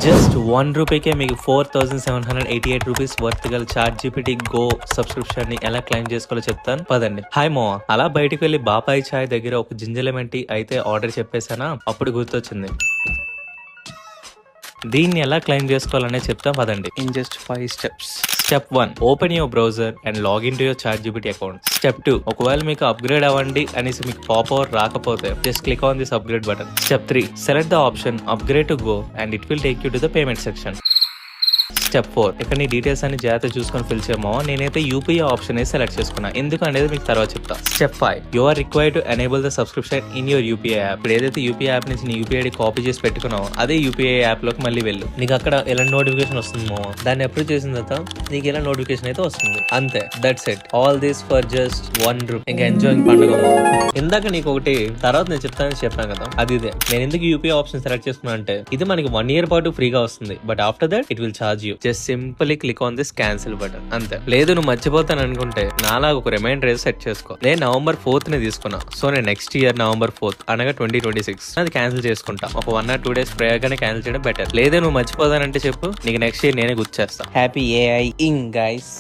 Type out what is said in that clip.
Just 1 రూపీకే మీకు 4788 rupees worth గల chat GPT go subscription ని ఎలా క్లెయిమ్ చేసుకోవాలో చెప్తాను పదండి. హాయ్ మో, అలా బయటికి వెళ్లి బాపాయి చాయ్ దగ్గర ఒక జింజర్ లెమన్ టీ అయితే ఆర్డర్ చెప్పేసానా, అప్పుడు గుర్తొచ్చింది దీన్ని ఎలా క్లెయిమ్ చేసుకోవాలనే చెప్తాం పదండి. In just 5 steps. Step 1, open your browser and login to your ChatGPT account. Step 2, ఒకవేళ మీకు అప్గ్రేడ్ అవ్వండి అనేసి మీకు పాప్ ఓవర్ రాకపోతే just click on this upgrade button. Step 3, select the option upgrade to go and it will take you to the payment section. Step 4, ఇక్కడ నీ details అన్ని జాగ్రత్త చూసుకొని ఫిల్ చేయమో. నేనైతే యూపీఐ ఆప్షన్ సెలెక్ట్ చేసుకున్నా, ఎందుకు అనేది మీకు తర్వాత చెప్తా. Step 5, you are required to enable the subscription in your UPI app. ఇప్పుడు ఏదైతే యూపీఐ యాప్ నుంచి నీ యూపీఐ ఐడి కాపీ చేసి పెట్టుకున్నావు, అదే యూపీఐ యాప్ లోకి మళ్ళీ వెళ్ళు. నీకు అక్కడ ఎలా నోటిఫికేషన్ వస్తుంది మో, దాన్ని అప్రూవ్ చేసిన తర్వాత నీకు ఎలా నోటిఫికేషన్ అయితే వస్తుంది. అంతే, that's it. All this for just 1 rupee. ఇంకా ఎంజాయింగ్ పండుగ మో. ఇందాక నీకు ఒకటి తర్వాత నేను చెప్తానని చెప్పాను కదా, అది ఇదే. నేను ఎందుకు యూపీఐ ఆప్షన్ సెలెక్ట్ చేసుకున్నా అంటే ఇది మనకి 1 year పాటు ఫ్రీగా వస్తుంది, but after that it will charge you. Just simply click on this cancel button, అంతే. లేదు నువ్వు మర్చిపోతాను అనుకుంటే నాలా ఒక రిమైండర్ సెట్ చేసుకో. నేను November 4th ని తీసుకున్నా, సో నేను నెక్స్ట్ ఇయర్ November 4th అనగా 2026 అది క్యాన్సిల్ చేసుకుంటా. ఒక 1 or 2 days ప్రయోగానే క్యాన్సిల్ చేయడం బెటర్. లేదా నువ్వు మర్చిపోతానంటే చెప్పు, నీకు నెక్స్ట్ ఇయర్ నేనే గుర్తు చేస్తా. హ్యాపీ ఏఐ ఇంగ్ గైస్.